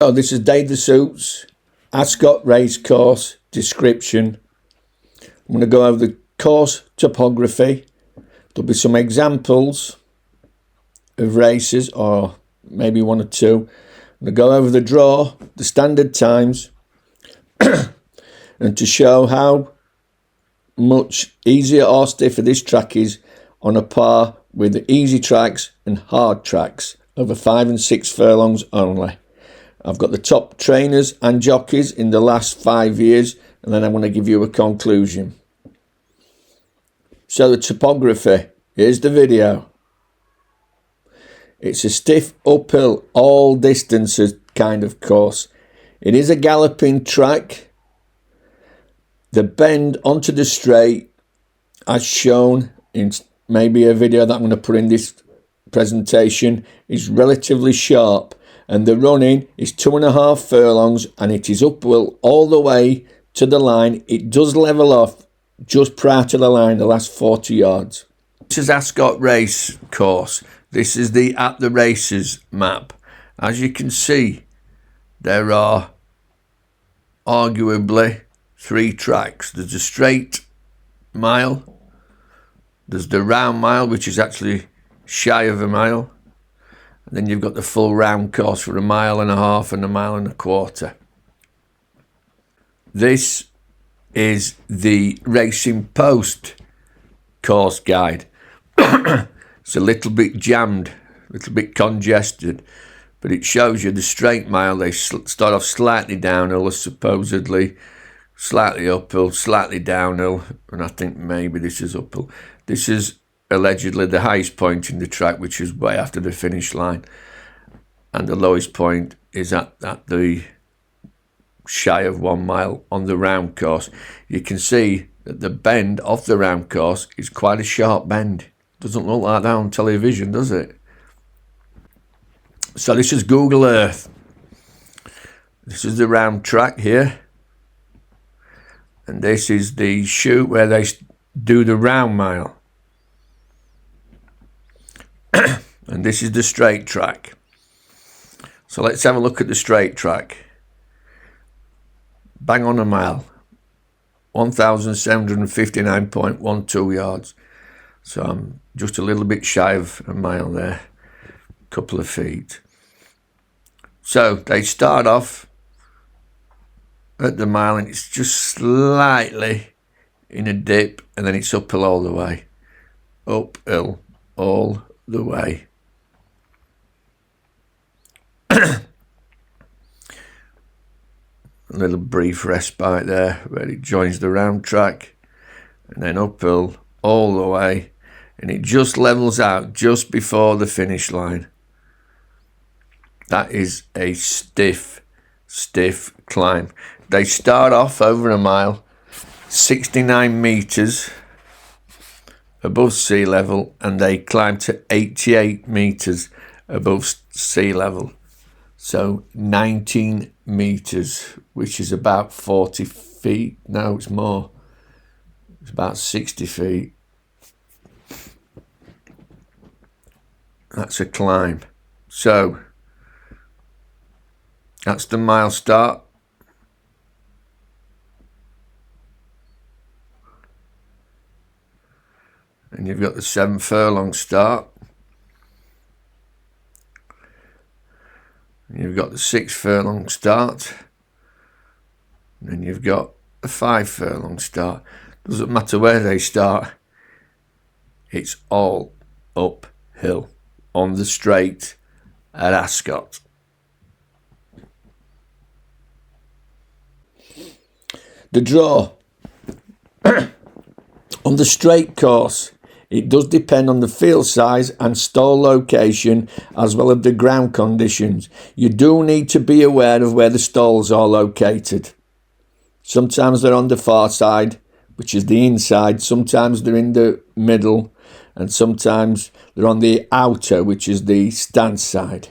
So this is Day the Suits, ASCOT Racecourse description. I'm going to go over the course topography. There'll be some examples of races, or maybe one or two. I'm going to go over the draw, the standard times, and to show how much easier or stiffer this track is on a par with the easy tracks and hard tracks over 5 and 6 furlongs only. I've got the top trainers and jockeys in the last 5 years, and then I'm going to give you a conclusion. So the topography, here's the video. It's a stiff uphill all distances kind of course. It is a galloping track. The bend onto the straight, as shown in maybe a video that I'm going to put in this presentation, is relatively sharp. And the running is 2.5 furlongs, and it is uphill all the way to the line. It does level off just prior to the line, the last 40 yards. This is ASCOT Racecourse. This is the At the Races map. As you can see, there are arguably 3 tracks. There's a straight mile. There's the round mile, which is actually shy of a mile. And then you've got the full round course for 1.5 miles and 1.25 miles. This is the Racing Post course guide. It's a little bit jammed, a little bit congested, but it shows you the straight mile. They start off slightly downhill, or supposedly slightly uphill, slightly downhill, and I think maybe this is uphill. This is allegedly the highest point in the track, which is way after the finish line, and the lowest point is at the shy of 1 mile on the round course. You can see that the bend off the round course is quite a sharp bend. Doesn't look like that on television, does it? So this is Google Earth. This is the round track here, and this is the chute where they do the round mile. And this is the straight track. So let's have a look at the straight track. Bang on a mile, 1,759.12 yards. So I'm just a little bit shy of a mile there, a couple of feet. So they start off at the mile, and it's just slightly in a dip, and then it's uphill all the way. Uphill all the way. A little brief respite there where it joins the round track, and then uphill all the way, and it just levels out just before the finish line. That is a stiff climb. They start off over a mile, 69 meters above sea level, and they climb to 88 meters above sea level. So 19 meters, which is about 40 feet. No, it's more. It's about 60 feet. That's a climb. So that's the mile start. And you've got the 7 furlong start. You've got the 6 furlong start, and then you've got a 5 furlong start. Doesn't matter where they start, it's all uphill on the straight at ASCOT. The draw on the straight course, it does depend on the field size and stall location, as well as the ground conditions. You do need to be aware of where the stalls are located. Sometimes they're on the far side, which is the inside. Sometimes they're in the middle, and sometimes they're on the outer, which is the stand side.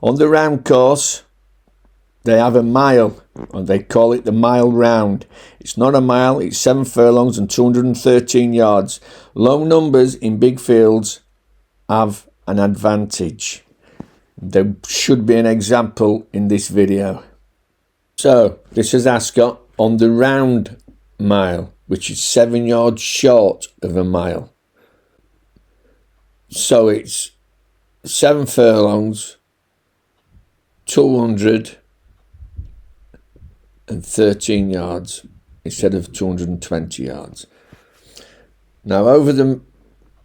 On the round course, they have a mile, and they call it the mile round. It's not a mile, it's 7 furlongs and 213 yards. Low numbers in big fields have an advantage. There should be an example in this video. So this is ASCOT on the round mile, which is 7 yards short of a mile. So it's 7 furlongs, 213 yards instead of 220 yards. Now over the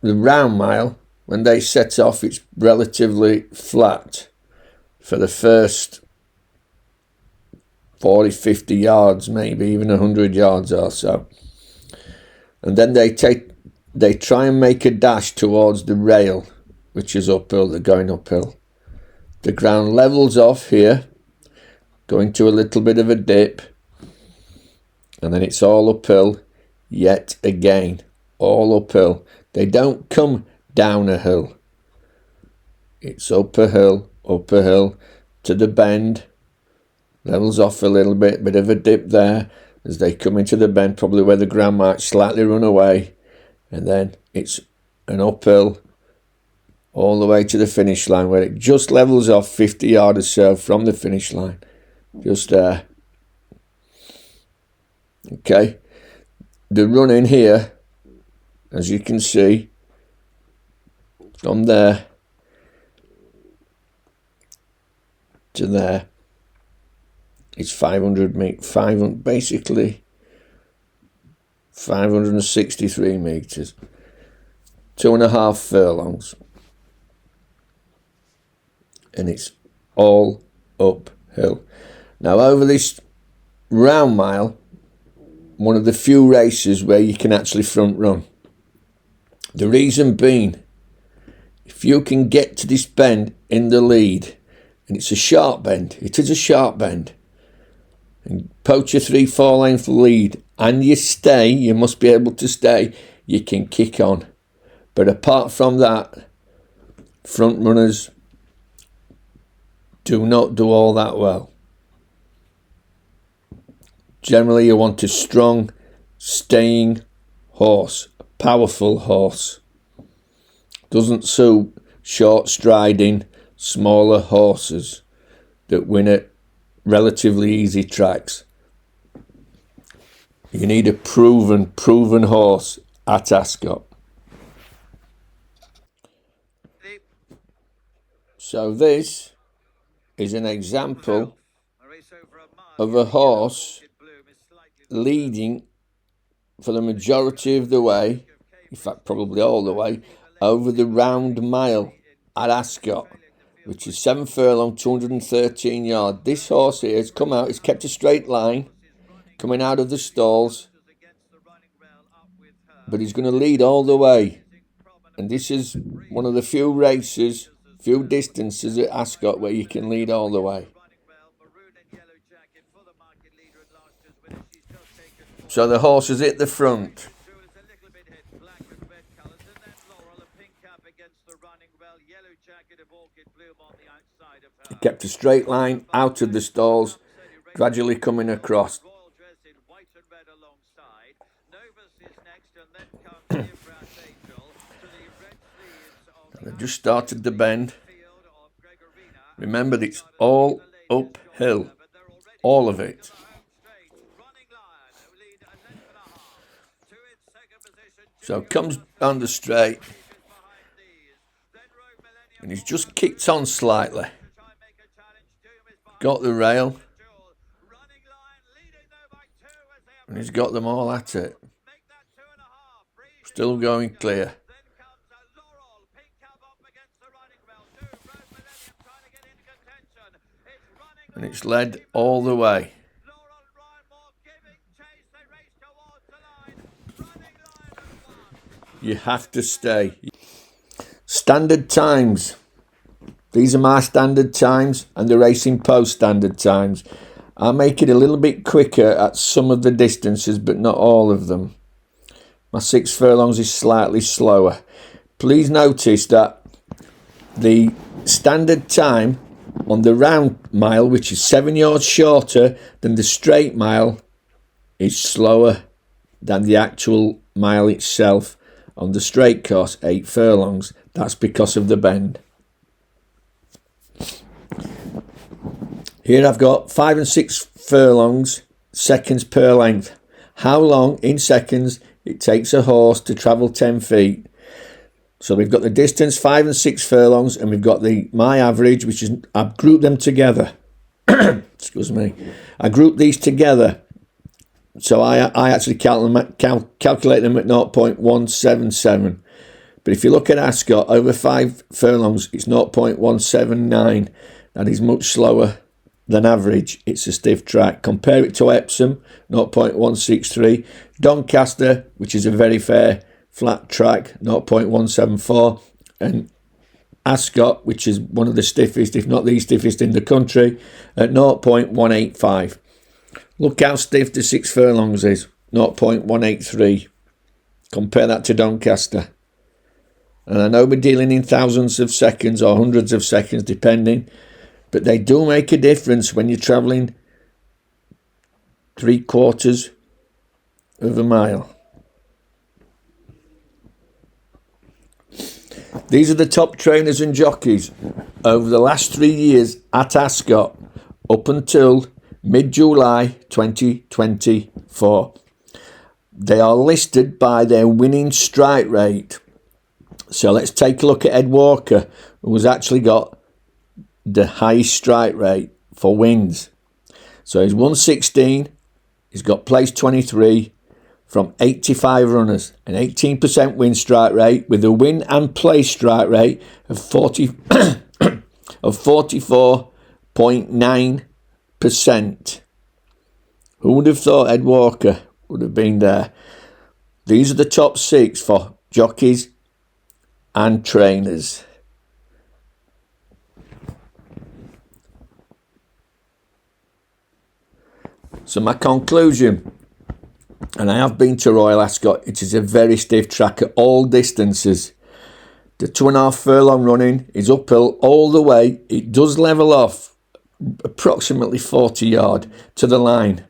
round mile, when they set off, it's relatively flat for the first 40, 50 yards, maybe even 100 yards or so. And then they try and make a dash towards the rail, which is uphill. They're going uphill. The ground levels off here, going to a little bit of a dip, and then it's all uphill yet again, all uphill. They don't come down a hill. It's up a hill to the bend, levels off a little bit of a dip there as they come into the bend, probably where the ground might slightly run away, and then it's an uphill all the way to the finish line, where it just levels off 50 yards or so from the finish line, just there. Okay, the run in here, as you can see, from there to there, it's 500 meters, basically 563 meters, 2.5 furlongs, and it's all uphill. Now over this round mile, one of the few races where you can actually front run. The reason being, if you can get to this bend in the lead, and it's a sharp bend, it is a sharp bend, and poach a 3-4 length lead, and you must be able to stay, you can kick on. But apart from that, front runners do not do all that well. Generally you want a strong, staying horse, a powerful horse. Doesn't suit short striding, smaller horses that win at relatively easy tracks. You need a proven horse at ASCOT. So this is an example of a horse leading for the majority of the way, in fact probably all the way, over the round mile at ASCOT, which is 7 furlong, 213 yards. This horse here has come out, it's kept a straight line, coming out of the stalls, but he's going to lead all the way. And this is one of the few races, few distances at ASCOT where you can lead all the way. So the horse is at the front. He kept a straight line out of the stalls, gradually coming across. They've just started the bend. Remember, it's all uphill, all of it. So comes down the straight, and he's just kicked on slightly. Got the rail, and he's got them all at it. Still going clear. And it's led all the way. You have to stay. Standard times. These are my standard times and the Racing Post standard times. I make it a little bit quicker at some of the distances, but not all of them. My 6 furlongs is slightly slower. Please notice that the standard time on the round mile, which is 7 yards shorter than the straight mile, is slower than the actual mile itself. On the straight course, 8 furlongs. That's because of the bend. Here I've got 5 and 6 furlongs, seconds per length. How long in seconds it takes a horse to travel 10 feet. So we've got the distance 5 and 6 furlongs, and we've got my average, which is, I've grouped them together. Excuse me. I grouped these together. So I actually calculate them at 0.177. But if you look at ASCOT, over 5 furlongs, it's 0.179. That is much slower than average. It's a stiff track. Compare it to Epsom, 0.163. Doncaster, which is a very fair flat track, 0.174. And ASCOT, which is one of the stiffest, if not the stiffest in the country, at 0.185. Look how stiff the 6 furlongs is, 0.183. Compare that to Doncaster. And I know we're dealing in thousands of seconds or hundreds of seconds, depending, but they do make a difference when you're travelling 3/4 of a mile. These are the top trainers and jockeys over the last 3 years at ASCOT up until mid-July 2024. They are listed by their winning strike rate. So let's take a look at Ed Walker, who has actually got the highest strike rate for wins. So he's won 16, he's got place 23 from 85 runners, an 18% win strike rate with a win and place strike rate of 44.9%. Who would have thought Ed Walker would have been there? These are the top 6 for jockeys and trainers. So my conclusion, and I have been to Royal Ascot, it is a very stiff track at all distances. The 2.5 furlong running is uphill all the way. It does level off approximately 40 yards to the line.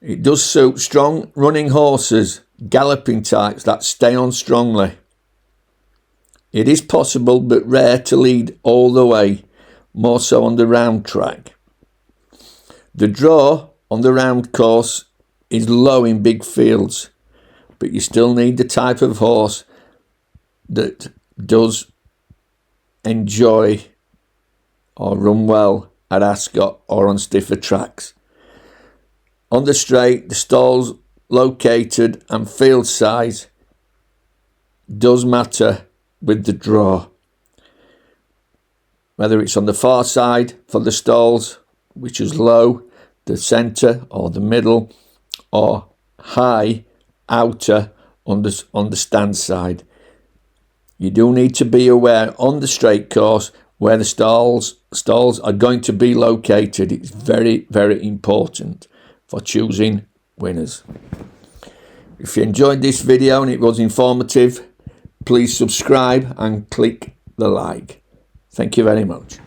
It does suit strong running horses, galloping types that stay on strongly. It is possible but rare to lead all the way, more so on the round track. The draw on the round course is low in big fields, but you still need the type of horse that does enjoy or run well at Ascot or on stiffer tracks. On the straight, the stalls located and field size does matter with the draw. Whether it's on the far side for the stalls, which is low, the centre or the middle, or high outer on the stand side. You do need to be aware on the straight course where the stalls are going to be located. It's very, very important for choosing winners. If you enjoyed this video and it was informative, please subscribe and click the like. Thank you very much.